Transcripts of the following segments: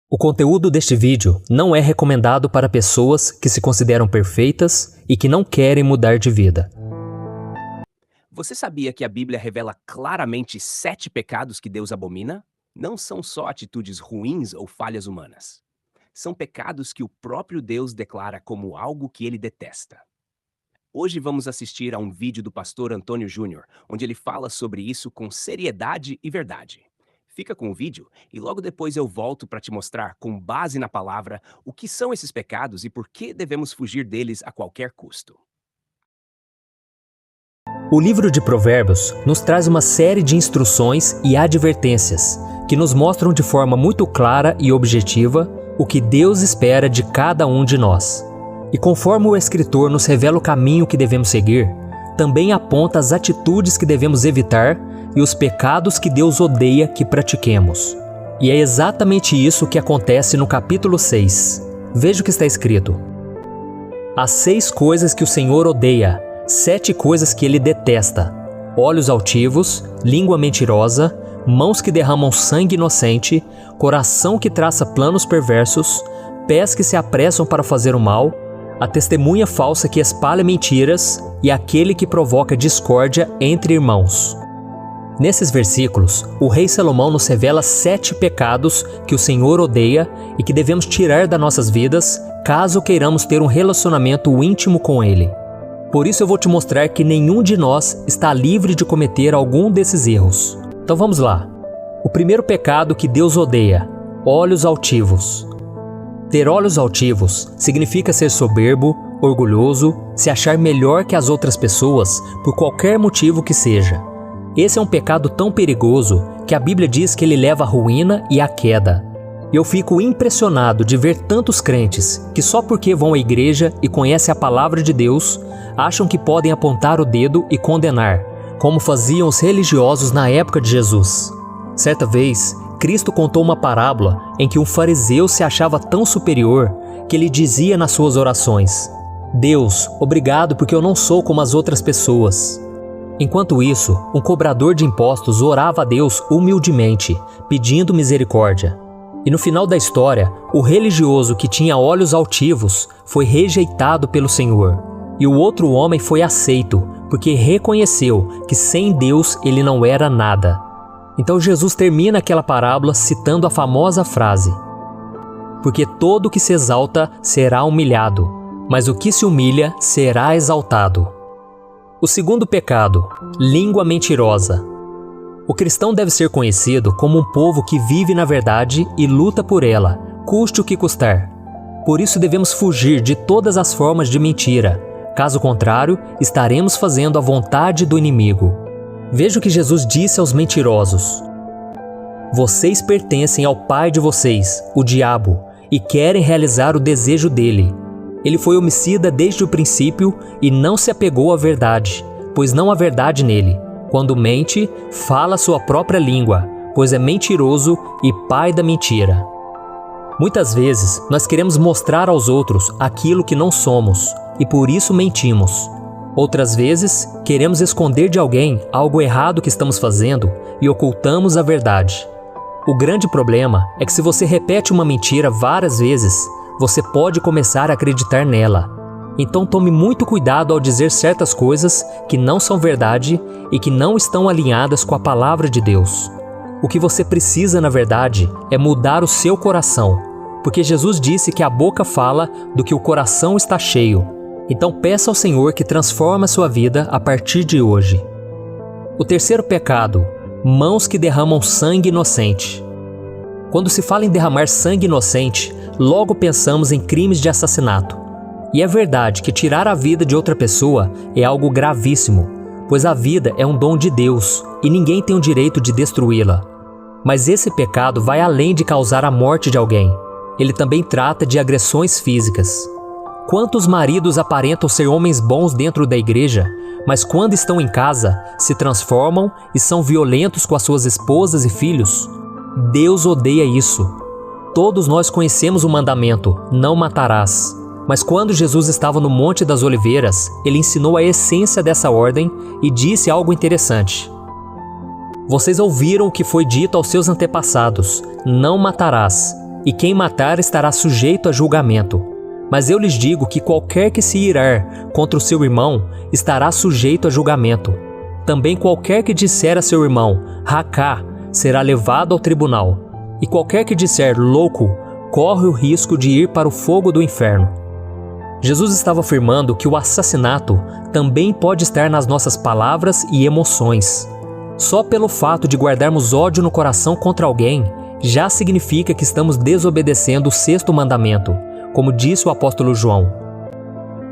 O conteúdo deste vídeo não é recomendado para pessoas que se consideram perfeitas e que não querem mudar de vida. Você sabia que a Bíblia revela claramente 7 pecados que Deus abomina? Não são só atitudes ruins ou falhas humanas. São pecados que o próprio Deus declara como algo que ele detesta. Hoje vamos assistir a um vídeo do pastor Antônio Júnior, onde ele fala sobre isso com seriedade e verdade. Fica com o vídeo e logo depois eu volto para te mostrar, com base na palavra, o que são esses pecados e por que devemos fugir deles a qualquer custo. O livro de Provérbios nos traz uma série de instruções e advertências que nos mostram de forma muito clara e objetiva o que Deus espera de cada um de nós. E conforme o escritor nos revela o caminho que devemos seguir, também aponta as atitudes que devemos evitar e os pecados que Deus odeia que pratiquemos. E é exatamente isso que acontece no capítulo 6. Veja o que está escrito. As 6 coisas que o Senhor odeia, 7 coisas que ele detesta: olhos altivos, língua mentirosa, mãos que derramam sangue inocente, coração que traça planos perversos, pés que se apressam para fazer o mal, a testemunha falsa que espalha mentiras e aquele que provoca discórdia entre irmãos. Nesses versículos, o rei Salomão nos revela 7 pecados que o Senhor odeia e que devemos tirar das nossas vidas caso queiramos ter um relacionamento íntimo com Ele. Por isso eu vou te mostrar que nenhum de nós está livre de cometer algum desses erros. Então vamos lá. O primeiro pecado que Deus odeia: olhos altivos. Ter olhos altivos significa ser soberbo, orgulhoso, se achar melhor que as outras pessoas por qualquer motivo que seja. Esse é um pecado tão perigoso que a Bíblia diz que ele leva à ruína e à queda. Eu fico impressionado de ver tantos crentes que só porque vão à igreja e conhecem a palavra de Deus, acham que podem apontar o dedo e condenar, como faziam os religiosos na época de Jesus. Certa vez, Cristo contou uma parábola em que um fariseu se achava tão superior que ele dizia nas suas orações: Deus, obrigado porque eu não sou como as outras pessoas. Enquanto isso, um cobrador de impostos orava a Deus humildemente, pedindo misericórdia. E no final da história, o religioso que tinha olhos altivos foi rejeitado pelo Senhor. E o outro homem foi aceito, porque reconheceu que sem Deus ele não era nada. Então Jesus termina aquela parábola citando a famosa frase: porque todo o que se exalta será humilhado, mas o que se humilha será exaltado. O segundo pecado: língua mentirosa. O cristão deve ser conhecido como um povo que vive na verdade e luta por ela, custe o que custar. Por isso devemos fugir de todas as formas de mentira. Caso contrário, estaremos fazendo a vontade do inimigo. Veja o que Jesus disse aos mentirosos: vocês pertencem ao pai de vocês, o diabo, e querem realizar o desejo dele. Ele foi homicida desde o princípio e não se apegou à verdade, pois não há verdade nele. Quando mente, fala sua própria língua, pois é mentiroso e pai da mentira. Muitas vezes, nós queremos mostrar aos outros aquilo que não somos, e por isso mentimos. Outras vezes, queremos esconder de alguém algo errado que estamos fazendo e ocultamos a verdade. O grande problema é que se você repete uma mentira várias vezes, você pode começar a acreditar nela. Então tome muito cuidado ao dizer certas coisas que não são verdade e que não estão alinhadas com a palavra de Deus. O que você precisa, na verdade, é mudar o seu coração, porque Jesus disse que a boca fala do que o coração está cheio. Então peça ao Senhor que transforme a sua vida a partir de hoje. O terceiro pecado: mãos que derramam sangue inocente. Quando se fala em derramar sangue inocente, logo pensamos em crimes de assassinato. E é verdade que tirar a vida de outra pessoa é algo gravíssimo, pois a vida é um dom de Deus e ninguém tem o direito de destruí-la. Mas esse pecado vai além de causar a morte de alguém. Ele também trata de agressões físicas. Quantos maridos aparentam ser homens bons dentro da igreja, mas quando estão em casa, se transformam e são violentos com as suas esposas e filhos? Deus odeia isso. Todos nós conhecemos o mandamento: não matarás. Mas quando Jesus estava no Monte das Oliveiras, ele ensinou a essência dessa ordem e disse algo interessante. Vocês ouviram o que foi dito aos seus antepassados: não matarás. e quem matar estará sujeito a julgamento. Mas eu lhes digo que qualquer que se irar contra o seu irmão estará sujeito a julgamento. Também qualquer que disser a seu irmão, racá, será levado ao tribunal. E qualquer que disser louco, corre o risco de ir para o fogo do inferno. Jesus estava afirmando que o assassinato também pode estar nas nossas palavras e emoções. Só pelo fato de guardarmos ódio no coração contra alguém, já significa que estamos desobedecendo o 6º mandamento, como disse o apóstolo João.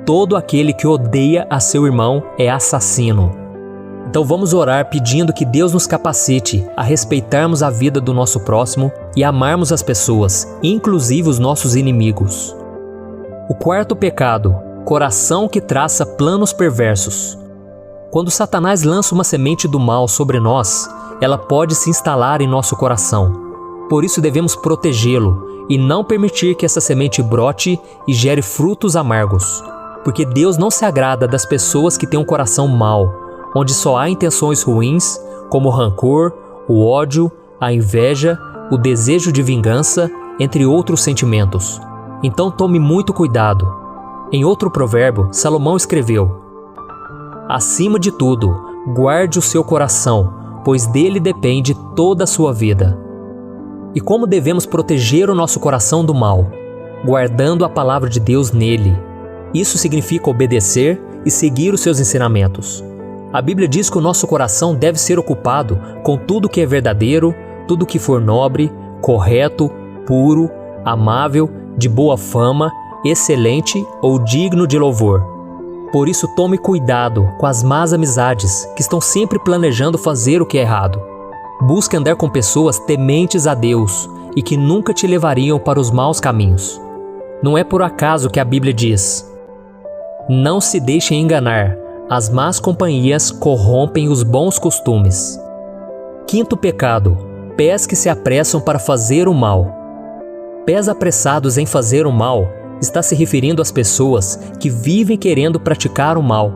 Todo aquele que odeia a seu irmão é assassino. Então vamos orar pedindo que Deus nos capacite a respeitarmos a vida do nosso próximo e amarmos as pessoas, inclusive os nossos inimigos. O 4º pecado, coração que traça planos perversos. Quando Satanás lança uma semente do mal sobre nós, ela pode se instalar em nosso coração. Por isso devemos protegê-lo e não permitir que essa semente brote e gere frutos amargos. Porque Deus não se agrada das pessoas que têm um coração mau, onde só há intenções ruins, como o rancor, o ódio, a inveja, o desejo de vingança, entre outros sentimentos. Então tome muito cuidado. Em outro provérbio, Salomão escreveu: acima de tudo, guarde o seu coração, pois dele depende toda a sua vida. E como devemos proteger o nosso coração do mal? Guardando a palavra de Deus nele. Isso significa obedecer e seguir os seus ensinamentos. A Bíblia diz que o nosso coração deve ser ocupado com tudo que é verdadeiro, tudo que for nobre, correto, puro, amável, de boa fama, excelente ou digno de louvor. Por isso tome cuidado com as más amizades que estão sempre planejando fazer o que é errado. Busque andar com pessoas tementes a Deus e que nunca te levariam para os maus caminhos. Não é por acaso que a Bíblia diz: não se deixem enganar, as más companhias corrompem os bons costumes. 5º pecado, pés que se apressam para fazer o mal. Pés apressados em fazer o mal está se referindo às pessoas que vivem querendo praticar o mal.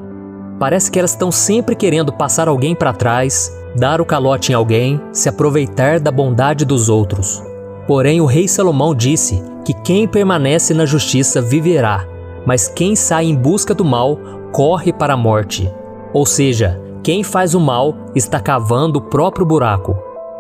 Parece que elas estão sempre querendo passar alguém para trás, dar o calote em alguém, se aproveitar da bondade dos outros. Porém, o rei Salomão disse que quem permanece na justiça viverá, mas quem sai em busca do mal corre para a morte. Ou seja, quem faz o mal está cavando o próprio buraco.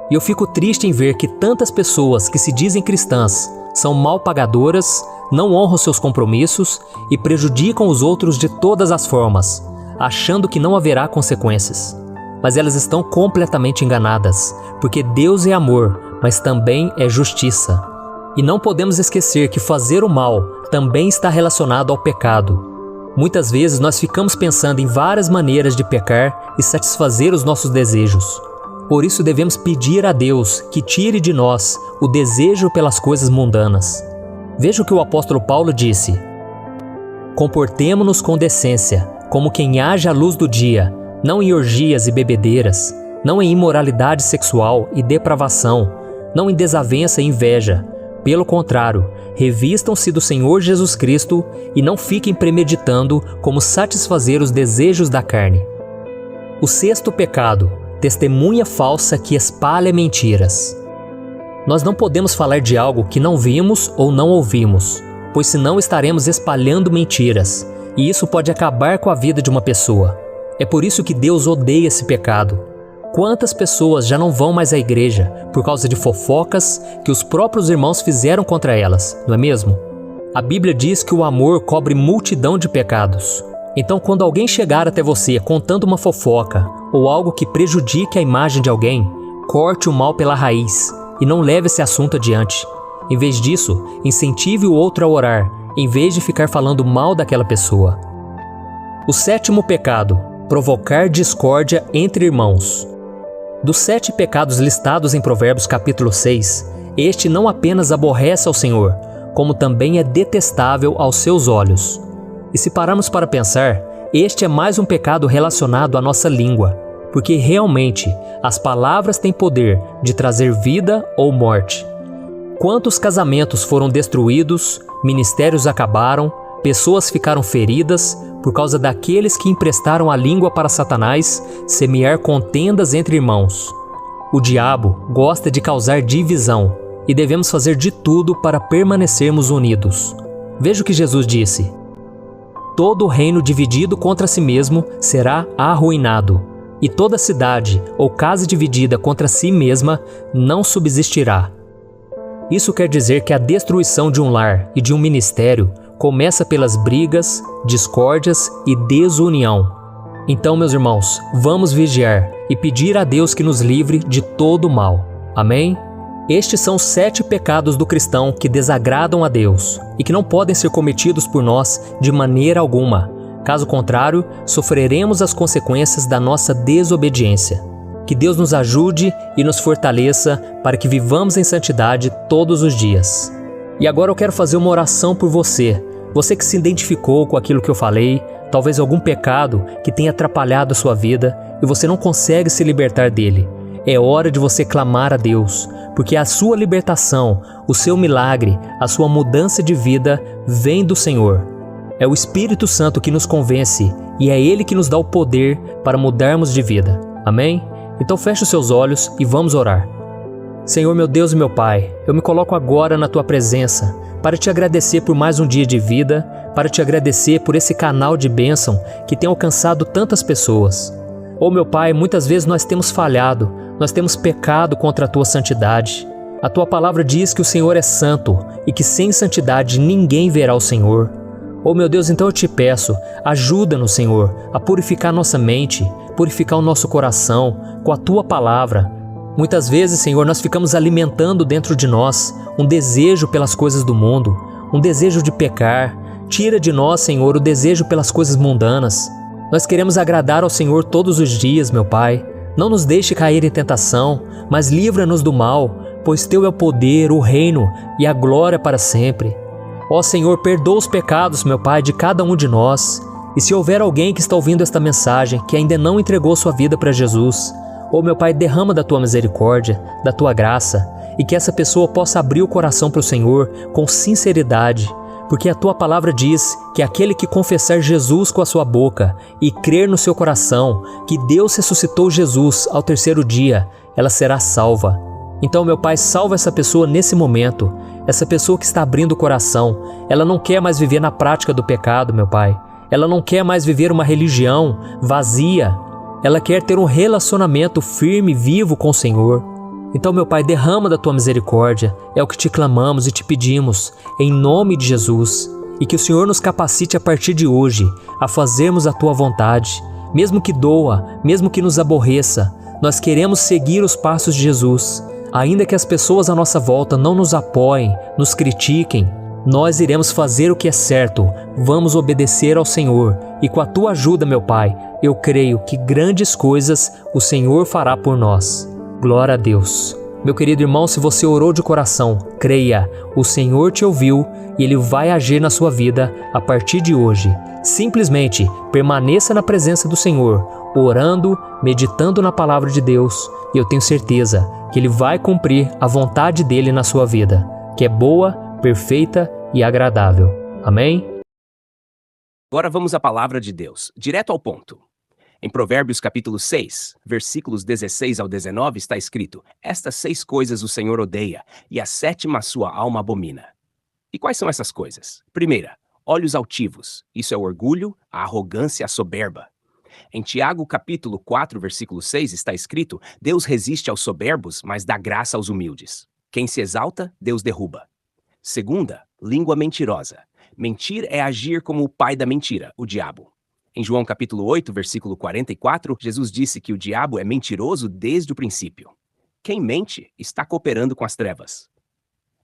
E eu fico triste em ver que tantas pessoas que se dizem cristãs são mal pagadoras, não honram seus compromissos e prejudicam os outros de todas as formas, achando que não haverá consequências. Mas elas estão completamente enganadas, porque Deus é amor, mas também é justiça. E não podemos esquecer que fazer o mal também está relacionado ao pecado. Muitas vezes nós ficamos pensando em várias maneiras de pecar e satisfazer os nossos desejos. Por isso devemos pedir a Deus que tire de nós o desejo pelas coisas mundanas. Veja o que o apóstolo Paulo disse: comportemo-nos com decência, como quem age à luz do dia, não em orgias e bebedeiras, não em imoralidade sexual e depravação, não em desavença e inveja. Pelo contrário, revistam-se do Senhor Jesus Cristo e não fiquem premeditando como satisfazer os desejos da carne. O 6º pecado, testemunha falsa que espalha mentiras. Nós não podemos falar de algo que não vimos ou não ouvimos, pois senão estaremos espalhando mentiras, e isso pode acabar com a vida de uma pessoa. É por isso que Deus odeia esse pecado. Quantas pessoas já não vão mais à igreja por causa de fofocas que os próprios irmãos fizeram contra elas, não é mesmo? A Bíblia diz que o amor cobre multidão de pecados. Então, quando alguém chegar até você contando uma fofoca ou algo que prejudique a imagem de alguém, corte o mal pela raiz e não leve esse assunto adiante. Em vez disso, incentive o outro a orar, em vez de ficar falando mal daquela pessoa. O 7º pecado, provocar discórdia entre irmãos. Dos 7 pecados listados em Provérbios capítulo 6, este não apenas aborrece ao Senhor, como também é detestável aos seus olhos. E se pararmos para pensar, este é mais um pecado relacionado à nossa língua, porque realmente as palavras têm poder de trazer vida ou morte. Quantos casamentos foram destruídos, ministérios acabaram, pessoas ficaram feridas por causa daqueles que emprestaram a língua para Satanás semear contendas entre irmãos. O diabo gosta de causar divisão, e devemos fazer de tudo para permanecermos unidos. Veja o que Jesus disse: todo reino dividido contra si mesmo será arruinado, e toda cidade ou casa dividida contra si mesma não subsistirá. Isso quer dizer que a destruição de um lar e de um ministério começa pelas brigas, discórdias e desunião. Então, meus irmãos, vamos vigiar e pedir a Deus que nos livre de todo o mal. Amém? Estes são 7 pecados do cristão que desagradam a Deus e que não podem ser cometidos por nós de maneira alguma. Caso contrário, sofreremos as consequências da nossa desobediência. Que Deus nos ajude e nos fortaleça para que vivamos em santidade todos os dias. E agora eu quero fazer uma oração por você. Você que se identificou com aquilo que eu falei, talvez algum pecado que tenha atrapalhado a sua vida e você não consegue se libertar dele. É hora de você clamar a Deus, porque a sua libertação, o seu milagre, a sua mudança de vida vem do Senhor. É o Espírito Santo que nos convence e é Ele que nos dá o poder para mudarmos de vida. Amém? Então feche os seus olhos e vamos orar. Senhor, meu Deus e meu Pai, eu me coloco agora na Tua presença para Te agradecer por mais um dia de vida, para Te agradecer por esse canal de bênção que tem alcançado tantas pessoas. Oh, meu Pai, muitas vezes nós temos falhado, nós temos pecado contra a Tua santidade. A Tua palavra diz que o Senhor é santo e que sem santidade ninguém verá o Senhor. Oh, meu Deus, então eu Te peço, ajuda-nos, Senhor, a purificar nossa mente, purificar o nosso coração com a Tua palavra. Muitas vezes, Senhor, nós ficamos alimentando dentro de nós um desejo pelas coisas do mundo, um desejo de pecar. Tira de nós, Senhor, o desejo pelas coisas mundanas. Nós queremos agradar ao Senhor todos os dias, meu Pai. Não nos deixe cair em tentação, mas livra-nos do mal, pois Teu é o poder, o reino e a glória para sempre. Ó Senhor, perdoa os pecados, meu Pai, de cada um de nós. E se houver alguém que está ouvindo esta mensagem, que ainda não entregou sua vida para Jesus, ó meu Pai, derrama da Tua misericórdia, da Tua graça, e que essa pessoa possa abrir o coração para o Senhor com sinceridade, porque a Tua palavra diz que aquele que confessar Jesus com a sua boca e crer no seu coração que Deus ressuscitou Jesus ao 3º dia, ela será salva. Então, meu Pai, salva essa pessoa nesse momento, essa pessoa que está abrindo o coração. Ela não quer mais viver na prática do pecado, meu Pai. Ela não quer mais viver uma religião vazia. Ela quer ter um relacionamento firme e vivo com o Senhor. Então, meu Pai, derrama da Tua misericórdia. É o que Te clamamos e Te pedimos, em nome de Jesus. E que o Senhor nos capacite a partir de hoje a fazermos a Tua vontade. Mesmo que doa, mesmo que nos aborreça, nós queremos seguir os passos de Jesus. Ainda que as pessoas à nossa volta não nos apoiem, nos critiquem, nós iremos fazer o que é certo, vamos obedecer ao Senhor. E com a Tua ajuda, meu Pai, eu creio que grandes coisas o Senhor fará por nós. Glória a Deus. Meu querido irmão, se você orou de coração, creia, o Senhor te ouviu e Ele vai agir na sua vida a partir de hoje. Simplesmente permaneça na presença do Senhor, orando, meditando na palavra de Deus, e eu tenho certeza que Ele vai cumprir a vontade dEle na sua vida, que é boa, perfeita e agradável. Amém? Agora vamos à palavra de Deus, direto ao ponto. Em Provérbios capítulo 6, versículos 16 ao 19 está escrito: estas 6 coisas o Senhor odeia, e a 7ª sua alma abomina. E quais são essas coisas? Primeira, olhos altivos. Isso é o orgulho, a arrogância e a soberba. Em Tiago capítulo 4, versículo 6 está escrito: Deus resiste aos soberbos, mas dá graça aos humildes. Quem se exalta, Deus derruba. Segunda, língua mentirosa. Mentir é agir como o pai da mentira, o diabo. Em João capítulo 8, versículo 44, Jesus disse que o diabo é mentiroso desde o princípio. Quem mente está cooperando com as trevas.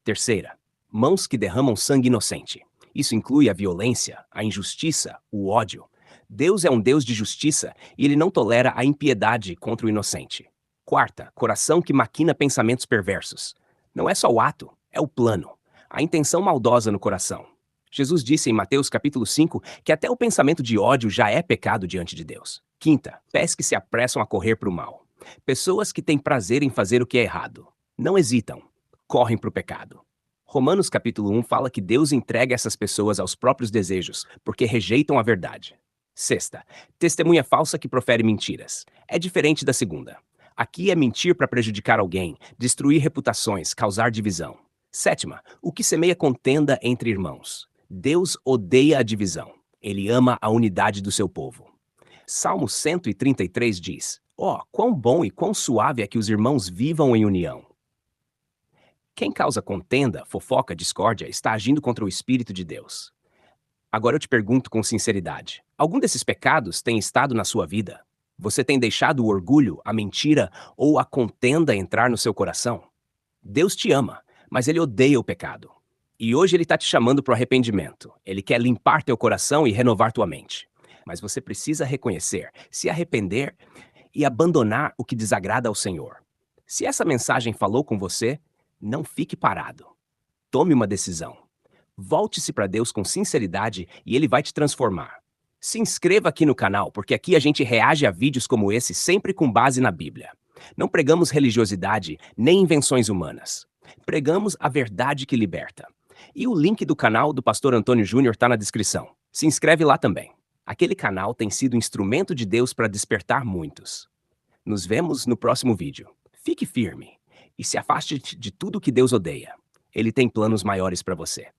Terceira, mãos que derramam sangue inocente. Isso inclui a violência, a injustiça, o ódio. Deus é um Deus de justiça e Ele não tolera a impiedade contra o inocente. Quarta, coração que maquina pensamentos perversos. Não é só o ato, é o plano, a intenção maldosa no coração. Jesus disse em Mateus capítulo 5 que até o pensamento de ódio já é pecado diante de Deus. Quinta, pés que se apressam a correr para o mal. Pessoas que têm prazer em fazer o que é errado. Não hesitam, correm para o pecado. Romanos capítulo 1 fala que Deus entrega essas pessoas aos próprios desejos, porque rejeitam a verdade. Sexta, testemunha falsa que profere mentiras. É diferente da segunda. Aqui é mentir para prejudicar alguém, destruir reputações, causar divisão. Sétima, o que semeia contenda entre irmãos. Deus odeia a divisão. Ele ama a unidade do seu povo. Salmo 133 diz: Ó, quão bom e quão suave é que os irmãos vivam em união. Quem causa contenda, fofoca, discórdia, está agindo contra o Espírito de Deus. Agora eu te pergunto com sinceridade: algum desses pecados tem estado na sua vida? Você tem deixado o orgulho, a mentira ou a contenda entrar no seu coração? Deus te ama, mas Ele odeia o pecado. E hoje Ele está te chamando para o arrependimento. Ele quer limpar teu coração e renovar tua mente. Mas você precisa reconhecer, se arrepender e abandonar o que desagrada ao Senhor. Se essa mensagem falou com você, não fique parado. Tome uma decisão. Volte-se para Deus com sinceridade e Ele vai te transformar. Se inscreva aqui no canal, porque aqui a gente reage a vídeos como esse sempre com base na Bíblia. Não pregamos religiosidade nem invenções humanas. Pregamos a verdade que liberta. E o link do canal do Pastor Antônio Júnior está na descrição. Se inscreve lá também. Aquele canal tem sido instrumento de Deus para despertar muitos. Nos vemos no próximo vídeo. Fique firme e se afaste de tudo que Deus odeia. Ele tem planos maiores para você.